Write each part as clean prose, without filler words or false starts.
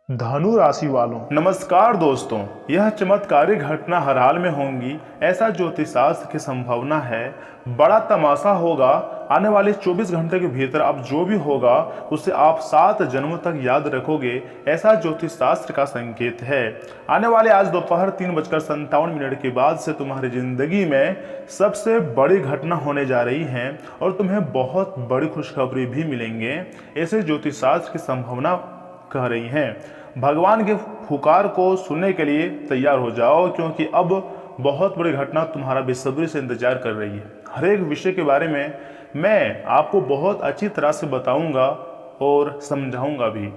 धनु राशि वालों, नमस्कार दोस्तों। यह चमत्कारिक घटना हर हाल में होंगी, ऐसा ज्योतिष शास्त्र की संभावना है। बड़ा तमाशा होगा। आने वाले 24 घंटे के भीतर अब जो भी होगा उसे आप 7 जन्मों तक याद रखोगे, ऐसा ज्योतिष शास्त्र का संकेत है। आने वाले आज दोपहर 3:57 के बाद से तुम्हारी जिंदगी में सबसे बड़ी घटना होने जा रही है और तुम्हें बहुत बड़ी खुशखबरी भी मिलेंगे, ऐसे ज्योतिष शास्त्र की संभावना कह रही हैं। भगवान के पुकार को सुनने के लिए तैयार हो जाओ, क्योंकि अब बहुत बड़ी घटना तुम्हारा बेसब्री से इंतजार कर रही है। हर एक विषय के बारे में मैं आपको बहुत अच्छी तरह से बताऊंगा और समझाऊंगा भी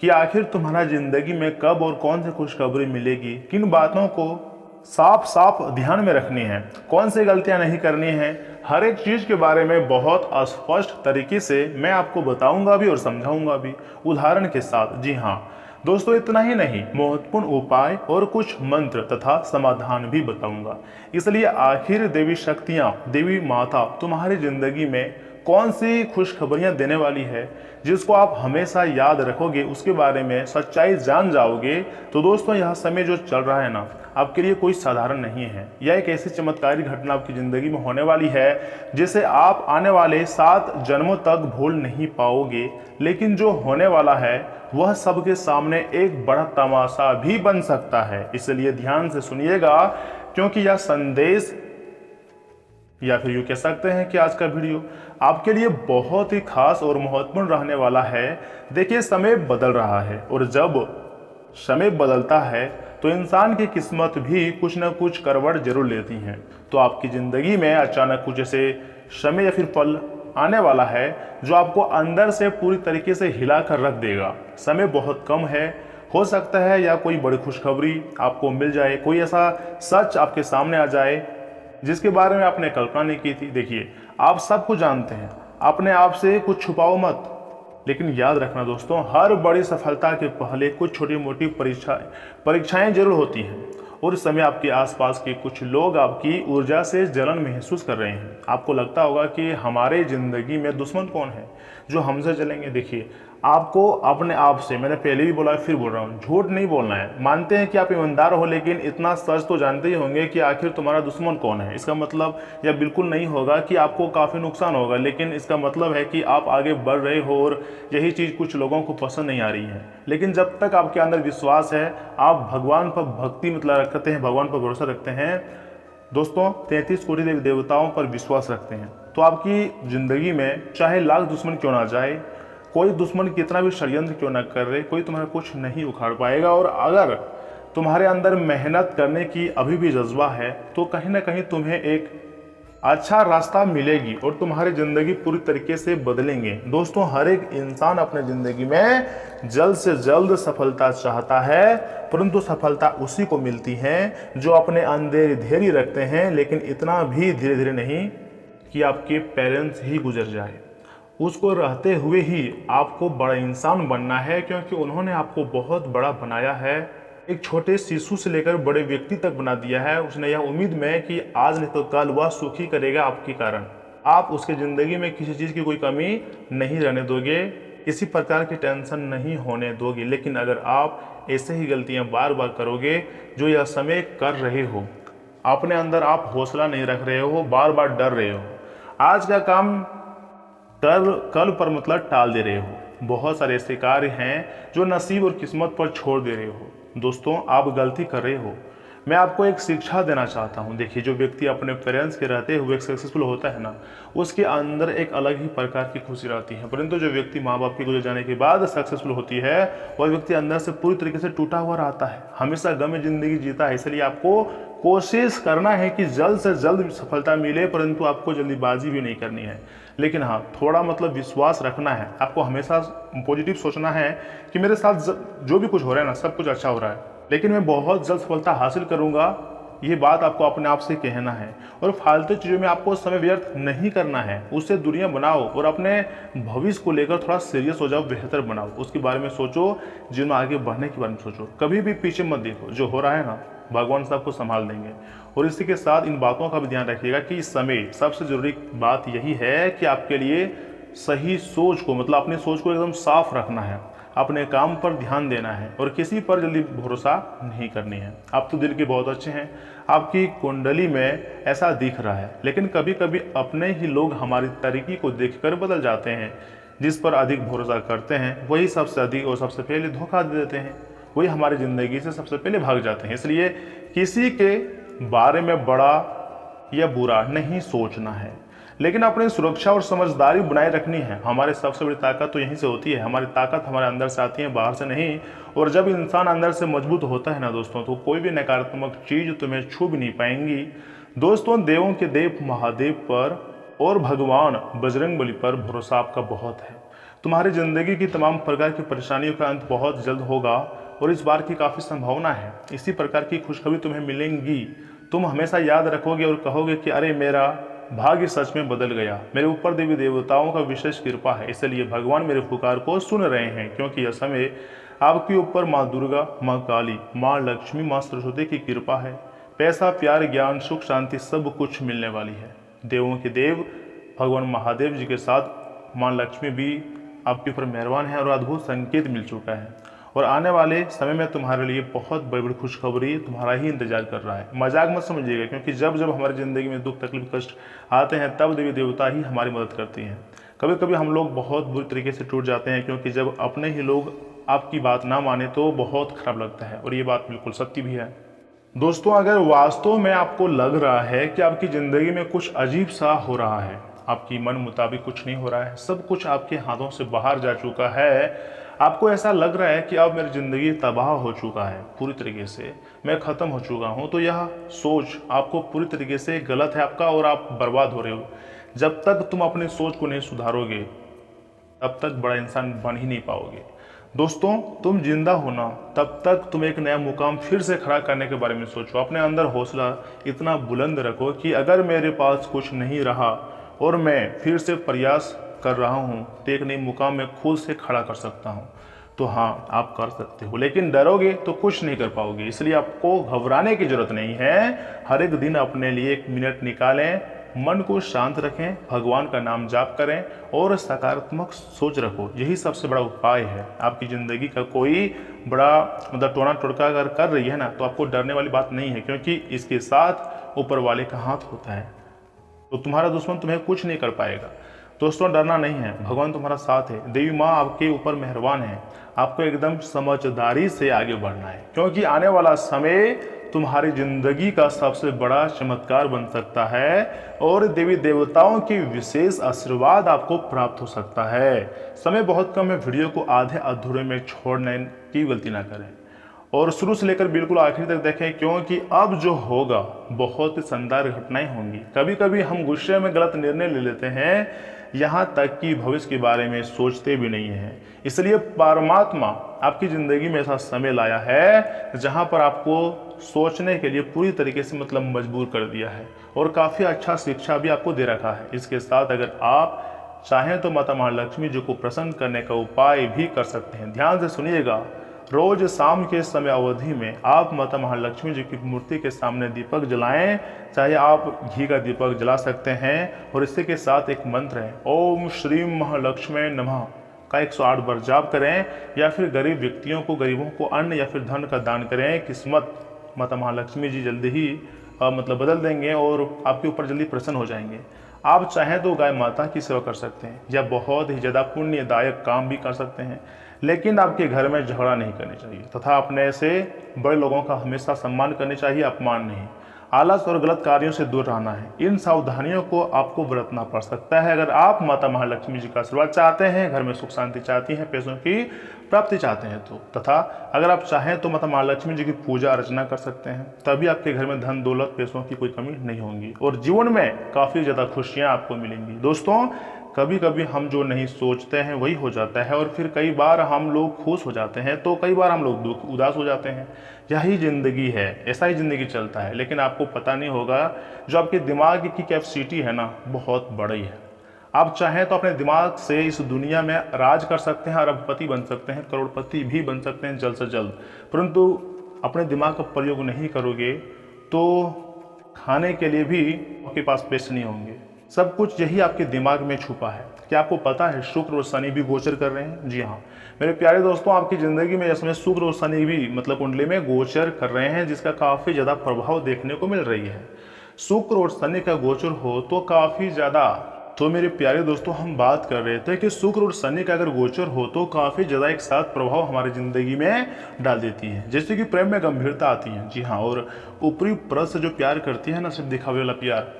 कि आखिर तुम्हारा जिंदगी में कब और कौन सी खुशखबरी मिलेगी, किन बातों को साफ साफ ध्यान में रखनी है, कौन सी गलतियां नहीं करनी है। हर एक चीज के बारे में बहुत स्पष्ट तरीके से मैं आपको बताऊंगा भी और समझाऊंगा भी, उदाहरण के साथ। जी हाँ दोस्तों, इतना ही नहीं, महत्वपूर्ण उपाय और कुछ मंत्र तथा समाधान भी बताऊंगा। इसलिए आखिर देवी शक्तियां, देवी माता तुम्हारी जिंदगी में कौन सी खुशखबरियां देने वाली है जिसको आप हमेशा याद रखोगे, उसके बारे में सच्चाई जान जाओगे। तो दोस्तों, यह समय जो चल रहा है ना, आपके लिए कोई साधारण नहीं है। यह एक ऐसी चमत्कारिक घटना आपकी ज़िंदगी में होने वाली है जिसे आप आने वाले 7 जन्मों तक भूल नहीं पाओगे। लेकिन जो होने वाला है वह सबके सामने एक बड़ा तमाशा भी बन सकता है, इसलिए ध्यान से सुनिएगा, क्योंकि यह संदेश या फिर यूँ कह सकते हैं कि आज का वीडियो आपके लिए बहुत ही खास और महत्वपूर्ण रहने वाला है। देखिए, समय बदल रहा है और जब समय बदलता है तो इंसान की किस्मत भी कुछ न कुछ करवट जरूर लेती हैं। तो आपकी ज़िंदगी में अचानक कुछ ऐसे समय या फिर पल आने वाला है जो आपको अंदर से पूरी तरीके से हिला कर रख देगा। समय बहुत कम है, हो सकता है या कोई बड़ी खुशखबरी आपको मिल जाए, कोई ऐसा सच आपके सामने आ जाए जिसके बारे में आपने कल्पना नहीं की थी। देखिए, आप सब कुछ जानते हैं, अपने आप से कुछ छुपाओ मत। लेकिन याद रखना दोस्तों, हर बड़ी सफलता के पहले कुछ छोटी मोटी परीक्षाएं जरूर होती हैं, और इस समय आपके आसपास के कुछ लोग आपकी ऊर्जा से जलन महसूस कर रहे हैं। आपको लगता होगा कि हमारे ज़िंदगी में दुश्मन कौन है जो हमसे चलेंगे। देखिए, आपको अपने आप से, मैंने पहले भी बोला फिर बोल रहा हूँ, झूठ नहीं बोलना है। मानते हैं कि आप ईमानदार हो, लेकिन इतना सच तो जानते ही होंगे कि आखिर तुम्हारा दुश्मन कौन है। इसका मतलब यह बिल्कुल नहीं होगा कि आपको काफ़ी नुकसान होगा, लेकिन इसका मतलब है कि आप आगे बढ़ रहे हो और यही चीज़ कुछ लोगों को पसंद नहीं आ रही है। लेकिन जब तक आपके अंदर विश्वास है, आप भगवान पर भक्ति मतलब रखते हैं, भगवान पर भरोसा रखते हैं दोस्तों, 33 कोटि देवी देवताओं पर विश्वास रखते हैं, तो आपकी ज़िंदगी में चाहे लाख दुश्मन क्यों ना जाए, कोई दुश्मन कितना भी षड्यंत्र क्यों ना कर रहे, कोई तुम्हारा कुछ नहीं उखाड़ पाएगा। और अगर तुम्हारे अंदर मेहनत करने की अभी भी जज्बा है तो कहीं ना कहीं तुम्हें एक अच्छा रास्ता मिलेगी और तुम्हारी ज़िंदगी पूरी तरीके से बदलेंगे। दोस्तों, हर एक इंसान अपने ज़िंदगी में जल्द से जल्द सफलता चाहता है, परंतु सफलता उसी को मिलती है जो अपने अंदर धैर्य रखते हैं, लेकिन इतना भी धीरे धीरे नहीं कि आपके पेरेंट्स ही गुजर जाए। उसको रहते हुए ही आपको बड़ा इंसान बनना है, क्योंकि उन्होंने आपको बहुत बड़ा बनाया है। एक छोटे शिशु से लेकर बड़े व्यक्ति तक बना दिया है उसने, यह उम्मीद में कि आज नहीं तो कल वह सुखी करेगा आपके कारण। आप उसके ज़िंदगी में किसी चीज़ की कोई कमी नहीं रहने दोगे, किसी प्रकार की टेंशन नहीं होने दोगे। लेकिन अगर आप ऐसे ही गलतियां बार बार करोगे जो यह समय कर रहे हो, अपने अंदर आप हौसला नहीं रख रहे हो, बार बार डर रहे हो, आज का काम कल पर मतलब टाल दे रहे हो, बहुत सारे ऐसे कार्य हैं जो नसीब और किस्मत पर छोड़ दे रहे हो, दोस्तों आप गलती कर रहे हो। मैं आपको एक शिक्षा देना चाहता हूं। देखिए, जो व्यक्ति अपने पेरेंट्स के रहते हुए सक्सेसफुल होता है ना, उसके अंदर एक अलग ही प्रकार की खुशी रहती है। परंतु जो व्यक्ति माँ बाप के गुजर जाने के बाद सक्सेसफुल होती है, वह व्यक्ति अंदर से पूरी तरीके से टूटा हुआ रहता है, हमेशा गम में जिंदगी जीता है। इसलिए आपको कोशिश करना है कि जल्द से जल्द सफलता मिले, परंतु आपको जल्दीबाजी भी नहीं करनी है। लेकिन हाँ, थोड़ा मतलब विश्वास रखना है, आपको हमेशा पॉजिटिव सोचना है कि मेरे साथ जो भी कुछ हो रहा है ना, सब कुछ अच्छा हो रहा है, लेकिन मैं बहुत जल्द सफलता हासिल करूंगा। ये बात आपको अपने आप से कहना है। और फालतू चीज़ों में आपको समय व्यर्थ नहीं करना है, उससे दूरियां बनाओ और अपने भविष्य को लेकर थोड़ा सीरियस हो जाओ, बेहतर बनाओ, उसके बारे में सोचो, जीवन में आगे बढ़ने के बारे में सोचो। कभी भी पीछे मत देखो, जो हो रहा है ना, भगवान सबको संभाल देंगे। और इसी के साथ इन बातों का भी ध्यान रखिएगा कि इस समय सबसे जरूरी बात यही है कि आपके लिए सही सोच को, मतलब अपनी सोच को एकदम साफ रखना है। अपने काम पर ध्यान देना है और किसी पर जल्दी भरोसा नहीं करनी है। आप तो दिल के बहुत अच्छे हैं, आपकी कुंडली में ऐसा दिख रहा है, लेकिन कभी कभी अपने ही लोग हमारी तरीके को देखकर बदल जाते हैं। जिस पर अधिक भरोसा करते हैं वही सबसे अधिक और सबसे पहले धोखा दे देते हैं, वही हमारी ज़िंदगी से सबसे पहले भाग जाते हैं। इसलिए किसी के बारे में बड़ा या बुरा नहीं सोचना है, लेकिन अपनी सुरक्षा और समझदारी बनाए रखनी है। हमारी सबसे बड़ी ताकत तो यहीं से होती है, हमारी ताकत हमारे अंदर से आती है, बाहर से नहीं। और जब इंसान अंदर से मजबूत होता है ना दोस्तों, तो कोई भी नकारात्मक चीज़ तुम्हें छू भी नहीं पाएंगी। दोस्तों, देवों के देव महादेव पर और भगवान बजरंगबली पर भरोसा आपका बहुत है। तुम्हारी ज़िंदगी की तमाम प्रकार की परेशानियों का अंत बहुत जल्द होगा और इस बार की काफ़ी संभावना है। इसी प्रकार की खुशखबरी तुम्हें मिलेंगी। तुम हमेशा याद रखोगे और कहोगे कि अरे मेरा भाग्य सच में बदल गया, मेरे ऊपर देवी देवताओं का विशेष कृपा है, इसलिए भगवान मेरे पुकार को सुन रहे हैं। क्योंकि यह समय आपके ऊपर माँ दुर्गा, माँ काली, माँ लक्ष्मी, माँ सरस्वती की कृपा है। पैसा, प्यार, ज्ञान, सुख, शांति सब कुछ मिलने वाली है। देवों के देव भगवान महादेव जी के साथ माँ लक्ष्मी भी आपके ऊपर मेहरबान है और अद्भुत संकेत मिल चुका है। और आने वाले समय में तुम्हारे लिए बहुत बड़ी बड़ी खुशखबरी तुम्हारा ही इंतजार कर रहा है। मजाक मत समझिएगा, क्योंकि जब जब हमारी ज़िंदगी में दुख, तकलीफ, कष्ट आते हैं तब देवी देवता ही हमारी मदद करती हैं। कभी कभी हम लोग बहुत बुरी तरीके से टूट जाते हैं, क्योंकि जब अपने ही लोग आपकी बात ना माने तो बहुत खराब लगता है, और ये बात बिल्कुल सत्य भी है। दोस्तों, अगर वास्तव में आपको लग रहा है कि आपकी ज़िंदगी में कुछ अजीब सा हो रहा है, आपकी मन मुताबिक कुछ नहीं हो रहा है, सब कुछ आपके हाथों से बाहर जा चुका है, आपको ऐसा लग रहा है कि अब मेरी ज़िंदगी तबाह हो चुका है, पूरी तरीके से मैं ख़त्म हो चुका हूँ, तो यह सोच आपको पूरी तरीके से गलत है आपका, और आप बर्बाद हो रहे हो। जब तक तुम अपनी सोच को नहीं सुधारोगे तब तक बड़ा इंसान बन ही नहीं पाओगे। दोस्तों, तुम जिंदा हो ना, तब तक तुम एक नया मुकाम फिर से खड़ा करने के बारे में सोचो। अपने अंदर हौसला इतना बुलंद रखो कि अगर मेरे पास कुछ नहीं रहा और मैं फिर से प्रयास कर रहा हूँ तो एक नई मुकाम में खुद से खड़ा कर सकता हूँ। तो हाँ, आप कर सकते हो, लेकिन डरोगे तो कुछ नहीं कर पाओगे। इसलिए आपको घबराने की जरूरत नहीं है। हर एक दिन अपने लिए एक मिनट निकालें, मन को शांत रखें, भगवान का नाम जाप करें और सकारात्मक सोच रखो। यही सबसे बड़ा उपाय है। आपकी ज़िंदगी का कोई बड़ा टोना टोटका अगर कर रही है ना, तो आपको डरने वाली बात नहीं है, क्योंकि इसके साथ ऊपर वाले का हाथ होता है। तो तुम्हारा दुश्मन तुम्हें कुछ नहीं कर पाएगा। दोस्तों, डरना नहीं है, भगवान तुम्हारा साथ है, देवी माँ आपके ऊपर मेहरबान है। आपको एकदम समझदारी से आगे बढ़ना है, क्योंकि आने वाला समय तुम्हारी जिंदगी का सबसे बड़ा चमत्कार बन सकता है और देवी देवताओं की विशेष आशीर्वाद आपको प्राप्त हो सकता है। समय बहुत कम है, वीडियो को आधे अधूरे में छोड़ने की गलती ना करें और शुरू से लेकर बिल्कुल आखिर तक देखें, क्योंकि अब जो होगा बहुत ही शानदार घटनाएं होंगी। कभी कभी हम गुस्से में गलत निर्णय ले लेते हैं, यहाँ तक कि भविष्य के बारे में सोचते भी नहीं हैं। इसलिए परमात्मा आपकी ज़िंदगी में ऐसा समय लाया है जहाँ पर आपको सोचने के लिए पूरी तरीके से मजबूर कर दिया है और काफ़ी अच्छा शिक्षा भी आपको दे रखा है। इसके साथ अगर आप चाहें तो माता महालक्ष्मी जी को प्रसन्न करने का उपाय भी कर सकते हैं। ध्यान से सुनिएगा, रोज शाम के समय अवधि में आप माता महालक्ष्मी जी की मूर्ति के सामने दीपक जलाएं, चाहे आप घी का दीपक जला सकते हैं और इसी के साथ एक मंत्र है, ओम श्री महालक्ष्मी नमः का 108 बार जाप करें, या फिर गरीब व्यक्तियों को, गरीबों को अन्न या फिर धन का दान करें। किस्मत माता महालक्ष्मी जी जल्दी ही बदल देंगे और आपके ऊपर जल्दी प्रसन्न हो जाएंगे। आप चाहें तो गाय माता की सेवा कर सकते हैं या बहुत ही ज़्यादा पुण्यदायक काम भी कर सकते हैं, लेकिन आपके घर में झगड़ा नहीं करनी चाहिए तथा अपने से बड़े लोगों का हमेशा सम्मान करनी चाहिए, अपमान नहीं। आलस और गलत कार्यों से दूर रहना है। इन सावधानियों को आपको बरतना पड़ सकता है अगर आप माता महालक्ष्मी जी का आशीर्वाद चाहते हैं, घर में सुख शांति चाहती हैं, पैसों की प्राप्ति चाहते हैं तो। तथा अगर आप चाहें तो माता महालक्ष्मी जी की पूजा अर्चना कर सकते हैं, तभी आपके घर में धन दौलत पैसों की कोई कमी नहीं होगी और जीवन में काफ़ी ज़्यादा खुशियाँ आपको मिलेंगी। दोस्तों, कभी कभी हम जो नहीं सोचते हैं वही हो जाता है और फिर कई बार हम लोग खुश हो जाते हैं तो कई बार हम लोग उदास हो जाते हैं। यही ज़िंदगी है, ऐसा ही ज़िंदगी चलता है। लेकिन आपको पता नहीं होगा जो आपके दिमाग की कैपेसिटी है ना, बहुत बड़ी है। आप चाहें तो अपने दिमाग से इस दुनिया में राज कर सकते हैं, अरबपति बन सकते हैं, करोड़पति भी बन सकते हैं जल्द से जल्द, परंतु अपने दिमाग का प्रयोग नहीं करोगे तो खाने के लिए भी आपके पास पैसे नहीं होंगे, सब कुछ यही आपके दिमाग में छुपा है। क्या आपको पता है शुक्र और शनि भी गोचर कर रहे हैं? जी हाँ मेरे प्यारे दोस्तों, आपकी ज़िंदगी में इसमें शुक्र और शनि भी मतलब कुंडली में गोचर कर रहे हैं, जिसका काफ़ी ज़्यादा प्रभाव देखने को मिल रही है। शुक्र और शनि का गोचर हो तो काफ़ी ज़्यादा, तो मेरे प्यारे दोस्तों हम बात कर रहे थे कि शुक्र और शनि का अगर गोचर हो तो काफ़ी ज़्यादा एक साथ प्रभाव हमारी ज़िंदगी में डाल देती है, जैसे कि प्रेम में गंभीरता आती है। जी हाँ, और ऊपरी परत से जो प्यार करती है ना, सिर्फ दिखावे वाला प्यार,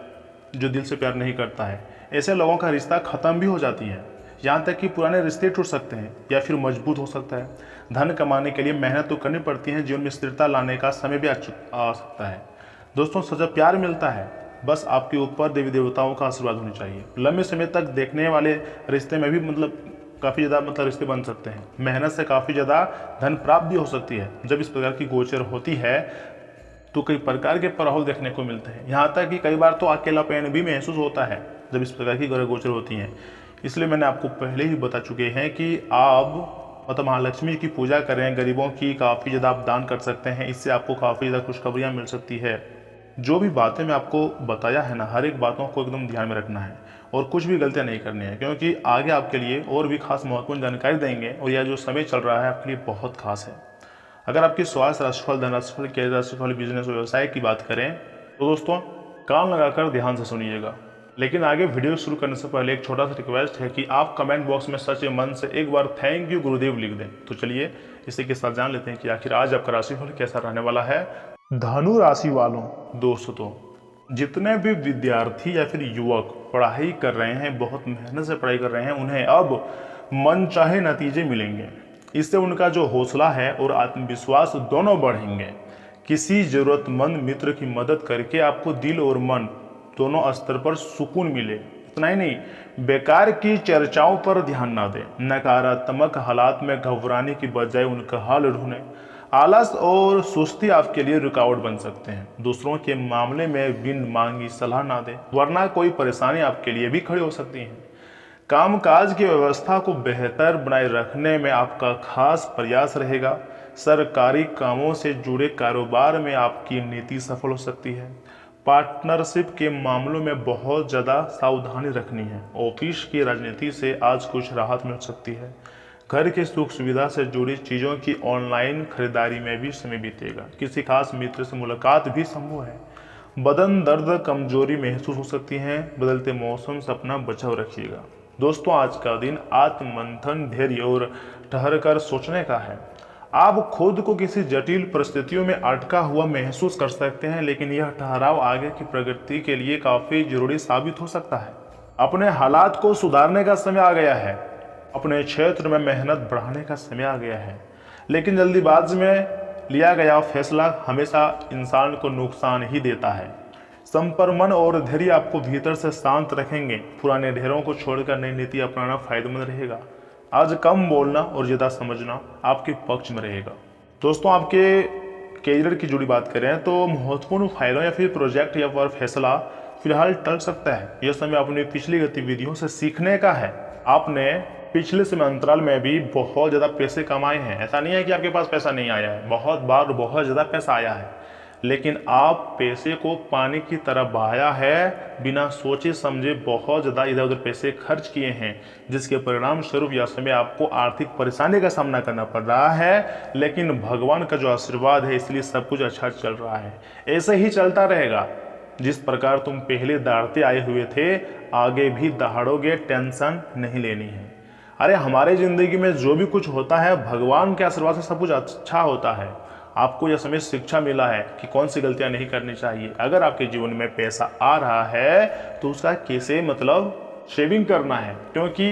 जो दिल से प्यार नहीं करता है, ऐसे लोगों का रिश्ता ख़त्म भी हो जाती है। यहाँ तक कि पुराने रिश्ते टूट सकते हैं या फिर मजबूत हो सकता है। धन कमाने के लिए मेहनत तो करनी पड़ती है, जीवन में स्थिरता लाने का समय भी आ सकता है। दोस्तों सच्चा प्यार मिलता है, बस आपके ऊपर देवी देवताओं का आशीर्वाद होनी चाहिए। लंबे समय तक देखने वाले रिश्ते में भी काफ़ी ज़्यादा रिश्ते बन सकते हैं। मेहनत से काफ़ी ज़्यादा धन प्राप्त भी हो सकती है। जब इस प्रकार की गोचर होती है तो कई प्रकार के प्रभाव देखने को मिलते हैं। यहाँ तक कि कई बार तो अकेलापन भी महसूस होता है जब इस प्रकार की ग्रह गोचर होती हैं। इसलिए मैंने आपको पहले ही बता चुके हैं कि आप महालक्ष्मी की पूजा करें, गरीबों की काफ़ी ज़्यादा आप दान कर सकते हैं, इससे आपको काफ़ी ज़्यादा खुशखबरियाँ मिल सकती है। जो भी बातें मैं आपको बताया है ना, हर एक बातों को एकदम ध्यान में रखना है और कुछ भी गलतियाँ नहीं करनी है, क्योंकि आगे आपके लिए और भी खास महत्वपूर्ण जानकारी देंगे और यह जो समय चल रहा है आपके लिए बहुत खास है। अगर आपकी स्वास्थ्य राशिफल, धन राशिफल, कैरियर राशिफल, बिजनेस और व्यवसाय की बात करें तो दोस्तों कान लगाकर ध्यान से सुनिएगा। लेकिन आगे वीडियो शुरू करने से पहले एक छोटा सा रिक्वेस्ट है कि आप कमेंट बॉक्स में सच्चे मन से एक बार थैंक यू गुरुदेव लिख दें। तो चलिए इसी के साथ जान लेते हैं कि आखिर आज आपका राशिफल कैसा रहने वाला है। धनु राशि वालों, दोस्तों जितने भी विद्यार्थी या फिर युवक पढ़ाई कर रहे हैं, बहुत मेहनत से पढ़ाई कर रहे हैं, उन्हें अब मनचाहे नतीजे मिलेंगे। इससे उनका जो हौसला है और आत्मविश्वास दोनों बढ़ेंगे। किसी ज़रूरतमंद मित्र की मदद करके आपको दिल और मन दोनों स्तर पर सुकून मिले। इतना ही नहीं, बेकार की चर्चाओं पर ध्यान ना दें। नकारात्मक हालात में घबराने की बजाय उनका हल ढूंढें। आलस और सुस्ती आपके लिए रुकावट बन सकते हैं। दूसरों के मामले में बिन मांगी सलाह ना दें, वरना कोई परेशानी आपके लिए भी खड़ी हो सकती है। कामकाज की व्यवस्था को बेहतर बनाए रखने में आपका खास प्रयास रहेगा। सरकारी कामों से जुड़े कारोबार में आपकी नीति सफल हो सकती है। पार्टनरशिप के मामलों में बहुत ज़्यादा सावधानी रखनी है। ऑफिस की राजनीति से आज कुछ राहत मिल सकती है। घर की सुख सुविधा से जुड़ी चीज़ों की ऑनलाइन खरीदारी में भी समय बीतेगा। किसी खास मित्र से मुलाकात भी संभव है। बदन दर्द, कमजोरी महसूस हो सकती है। बदलते मौसम से अपना बचाव रखिएगा। दोस्तों आज का दिन आत्ममंथन, धैर्य और ठहर कर सोचने का है। आप खुद को किसी जटिल परिस्थितियों में अटका हुआ महसूस कर सकते हैं, लेकिन यह ठहराव आगे की प्रगति के लिए काफ़ी जरूरी साबित हो सकता है। अपने हालात को सुधारने का समय आ गया है। अपने क्षेत्र में मेहनत बढ़ाने का समय आ गया है, लेकिन जल्दीबाजी में लिया गया फैसला हमेशा इंसान को नुकसान ही देता है। संपरमन और धैर्य आपको भीतर से शांत रखेंगे। पुराने ढेरों को छोड़कर नई नीति अपनाना फायदेमंद रहेगा। आज कम बोलना और ज़्यादा समझना आपके पक्ष में रहेगा। दोस्तों आपके कैरियर की जुड़ी बात करें तो महत्वपूर्ण फाइलों या फिर प्रोजेक्ट या फिर फैसला फिलहाल टल सकता है। यह समय अपनी पिछली गतिविधियों से सीखने का है। आपने पिछले समय अंतराल में भी बहुत ज़्यादा पैसे कमाए हैं। ऐसा नहीं है कि आपके पास पैसा नहीं आया है, बहुत बार बहुत ज़्यादा पैसा आया है, लेकिन आप पैसे को पानी की तरह बहाया है। बिना सोचे समझे बहुत ज़्यादा इधर उधर पैसे खर्च किए हैं, जिसके परिणाम स्वरूप यह समय आपको आर्थिक परेशानी का सामना करना पड़ रहा है। लेकिन भगवान का जो आशीर्वाद है, इसलिए सब कुछ अच्छा चल रहा है। ऐसे ही चलता रहेगा। जिस प्रकार तुम पहले दहाड़ते आए हुए थे, आगे भी दहाड़ोगे, टेंशन नहीं लेनी है। अरे हमारे ज़िंदगी में जो भी कुछ होता है, भगवान के आशीर्वाद से सब कुछ अच्छा होता है। आपको यह समय शिक्षा मिला है कि कौन सी गलतियां नहीं करनी चाहिए। अगर आपके जीवन में पैसा आ रहा है तो उसका कैसे सेविंग करना है, क्योंकि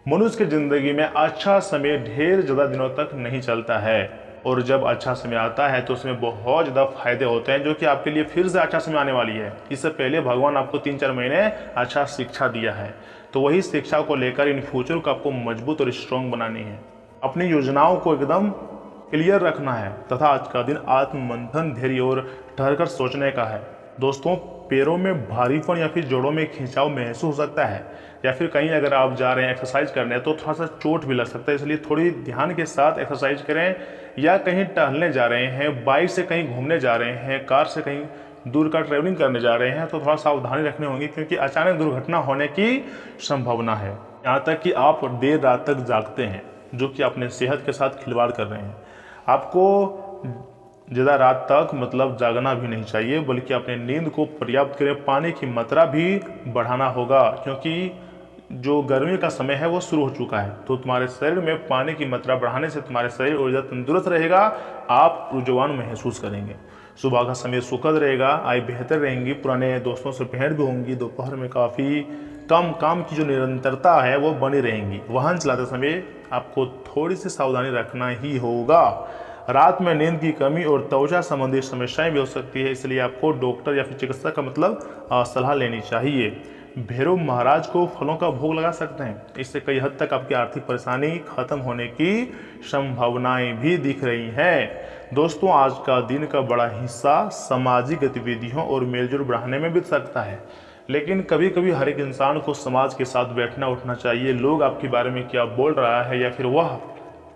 मनुष्य की ज़िंदगी में अच्छा समय ढेर ज़्यादा दिनों तक नहीं चलता है, और जब अच्छा समय आता है तो उसमें बहुत ज़्यादा फायदे होते हैं, जो कि आपके लिए फिर से अच्छा समय आने वाली है। इससे पहले भगवान आपको 3-4 महीने अच्छा शिक्षा दिया है, तो वही शिक्षा को लेकर इन फ्यूचर को आपको मजबूत और स्ट्रॉन्ग बनानी है। अपनी योजनाओं को एकदम क्लियर रखना है तथा आज का दिन आत्ममंथन, धैर्य और ठहरकर सोचने का है। दोस्तों पैरों में भारीपन या फिर जोड़ों में खिंचाव महसूस हो सकता है, या फिर कहीं अगर आप जा रहे हैं एक्सरसाइज करने तो थोड़ा सा चोट भी लग सकता है, इसलिए थोड़ी ध्यान के साथ एक्सरसाइज करें। या कहीं टहलने जा रहे हैं, बाइक से कहीं घूमने जा रहे हैं, कार से कहीं दूर का ट्रैवलिंग करने जा रहे हैं तो थोड़ा सावधानी रखनी होगी, क्योंकि अचानक दुर्घटना होने की संभावना है। यहाँ तक कि आप देर रात तक जागते हैं, जो कि अपने सेहत के साथ खिलवाड़ कर रहे हैं। आपको ज़्यादा रात तक मतलब जागना भी नहीं चाहिए, बल्कि अपने नींद को पर्याप्त करें। पानी की मात्रा भी बढ़ाना होगा, क्योंकि जो गर्मी का समय है वो शुरू हो चुका है, तो तुम्हारे शरीर में पानी की मात्रा बढ़ाने से तुम्हारे शरीर ऊर्जा तंदुरुस्त रहेगा, आप ऊर्जावान महसूस करेंगे। सुबह का समय सुखद रहेगा, आय बेहतर रहेंगी, पुराने दोस्तों से भेंट भी होंगी। दोपहर में काफ़ी कम काम की जो निरंतरता है वो बनी रहेंगी। वाहन चलाते समय आपको थोड़ी सी सावधानी रखना ही होगा। रात में नींद की कमी और त्वचा संबंधी समस्याएं भी हो सकती है, इसलिए आपको डॉक्टर या फिर चिकित्सक का सलाह लेनी चाहिए। भैरव महाराज को फलों का भोग लगा सकते हैं, इससे कई हद तक आपकी आर्थिक परेशानी खत्म होने की संभावनाएं भी दिख रही हैं। दोस्तों, आज का दिन का बड़ा हिस्सा सामाजिक गतिविधियों और मेलजोल बढ़ाने में बीत सकता है, लेकिन कभी कभी हर एक इंसान को समाज के साथ बैठना उठना चाहिए। लोग आपके बारे में क्या बोल रहा है या फिर वह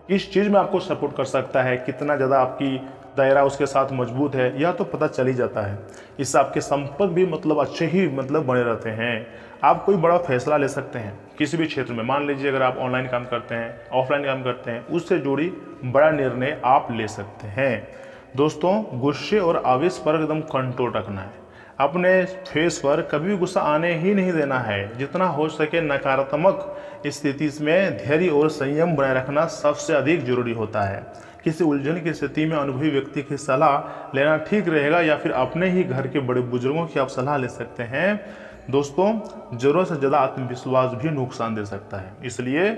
किस चीज़ में आपको सपोर्ट कर सकता है, कितना ज़्यादा आपकी दायरा उसके साथ मजबूत है, यह तो पता चल ही जाता है। इससे आपके संपर्क भी अच्छे ही बने रहते हैं। आप कोई बड़ा फैसला ले सकते हैं किसी भी क्षेत्र में। मान लीजिए अगर आप ऑनलाइन काम करते हैं, ऑफलाइन काम करते हैं, उससे जुड़ी बड़ा निर्णय आप ले सकते हैं। दोस्तों, गुस्से और आवेश पर एकदम कंट्रोल रखना है। अपने फेस पर कभी भी गुस्सा आने ही नहीं देना है। जितना हो सके नकारात्मक स्थिति में धैर्य और संयम बनाए रखना सबसे अधिक जरूरी होता है। किसी उलझन की स्थिति में अनुभवी व्यक्ति की सलाह लेना ठीक रहेगा, या फिर अपने ही घर के बड़े बुजुर्गों की आप सलाह ले सकते हैं। दोस्तों, जरूरत से ज़्यादा आत्मविश्वास भी नुकसान दे सकता है, इसलिए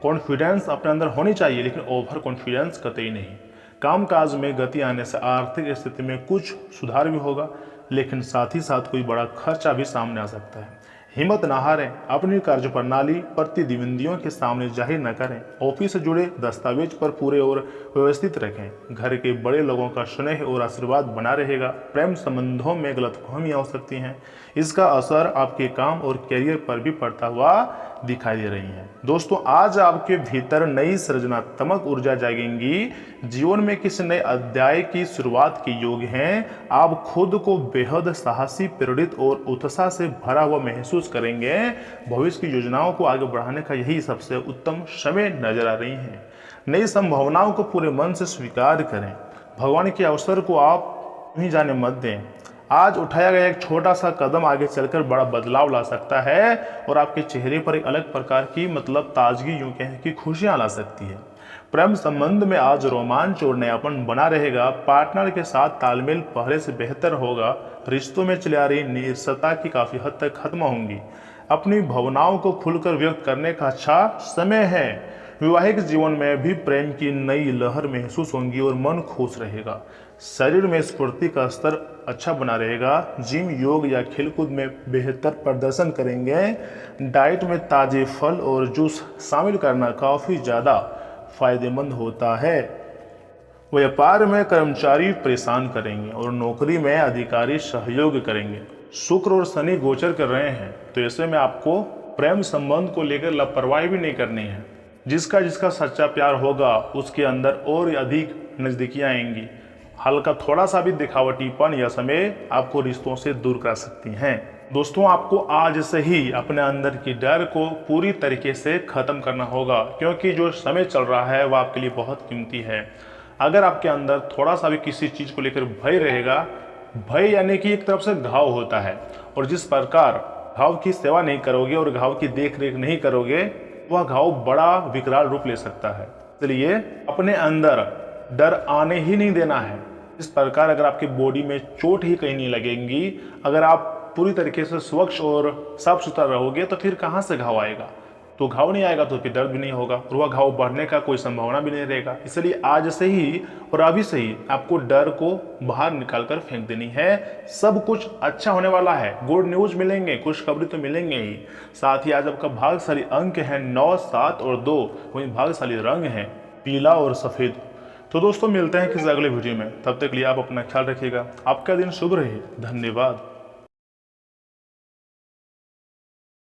कॉन्फिडेंस अपने अंदर होनी चाहिए, लेकिन ओवर कॉन्फिडेंस कतई नहीं। कामकाज में गति आने से आर्थिक स्थिति में कुछ सुधार भी होगा, लेकिन साथ ही साथ कोई बड़ा खर्चा भी सामने आ सकता है। हिम्मत न हारें, अपनी कार्यप्रणाली प्रतिद्वंदियों के सामने जाहिर न करें। ऑफिस से जुड़े दस्तावेज पर पूरे और व्यवस्थित रखें। घर के बड़े लोगों का स्नेह और आशीर्वाद बना रहेगा। प्रेम संबंधों में गलतफहमियां हो सकती हैं, इसका असर आपके काम और करियर पर भी पड़ता हुआ दिखाई दे रही है। दोस्तों, आज आपके भीतर नई सृजनात्मक ऊर्जा जागेंगी। जीवन में किसी नए अध्याय की शुरुआत के योग हैं। आप खुद को बेहद साहसी, प्रेरित और उत्साह से भरा हुआ महसूस करेंगे। भविष्य की योजनाओं को आगे बढ़ाने का यही सबसे उत्तम समय नजर आ रही है। नई संभावनाओं को पूरे मन से स्वीकार करें। भगवान के अवसर को आप नहीं जाने मत दें। आज उठाया गया एक छोटा सा कदम आगे चलकर बड़ा बदलाव ला सकता है और आपके चेहरे पर एक अलग प्रकार की ताजगी, यूं कहें कि खुशियां ला सकती है। प्रेम संबंध में आज रोमांच और नयापन बना रहेगा। पार्टनर के साथ तालमेल पहले से बेहतर होगा। रिश्तों में चली आ रही नीरसता की काफी हद तक खत्म होंगी। अपनी भावनाओं को खुलकर व्यक्त करने का अच्छा समय है। वैवाहिक जीवन में भी प्रेम की नई लहर महसूस होंगी और मन खुश रहेगा। शरीर में स्फूर्ति का स्तर अच्छा बना रहेगा। जिम, योग या खेलकूद में बेहतर प्रदर्शन करेंगे। डाइट में ताजे फल और जूस शामिल करना काफ़ी ज़्यादा फायदेमंद होता है। व्यापार में कर्मचारी परेशान करेंगे और नौकरी में अधिकारी सहयोग करेंगे। शुक्र और शनि गोचर कर रहे हैं, तो ऐसे में आपको प्रेम संबंध को लेकर लापरवाही भी नहीं करनी है। जिसका जिसका सच्चा प्यार होगा उसके अंदर और अधिक नजदीकियां आएंगी। हल्का थोड़ा सा भी दिखावटीपन या समय आपको रिश्तों से दूर कर सकती हैं। दोस्तों, आपको आज से ही अपने अंदर की डर को पूरी तरीके से खत्म करना होगा, क्योंकि जो समय चल रहा है वह आपके लिए बहुत कीमती है। अगर आपके अंदर थोड़ा सा भी किसी चीज को लेकर भय रहेगा, भय यानी कि एक तरफ से घाव होता है, और जिस प्रकार घाव की सेवा नहीं करोगे और घाव की देख रेख नहीं करोगे, वह घाव बड़ा विकराल रूप ले सकता है। इसलिए अपने अंदर डर आने ही नहीं देना है। इस प्रकार अगर आपकी बॉडी में चोट ही कहीं नहीं लगेंगी, अगर आप पूरी तरीके से स्वच्छ और साफ सुथरा रहोगे, तो फिर कहाँ से घाव आएगा? तो घाव नहीं आएगा तो फिर दर्द भी नहीं होगा, और वह घाव बढ़ने का कोई संभावना भी नहीं रहेगा। इसलिए आज से ही और अभी से ही आपको डर को बाहर निकाल कर फेंक देनी है। सब कुछ अच्छा होने वाला है। गुड न्यूज मिलेंगे, खुशखबरी तो मिलेंगे ही। साथ ही आज आपका भाग्यशाली अंक है 9, 7 और 2। वहीं भाग्यशाली रंग है पीला और सफेद। तो दोस्तों, मिलते हैं किसी अगले वीडियो में। तब तक के लिए आप अपना ख्याल रखिएगा। आपका दिन शुभ रहे। धन्यवाद।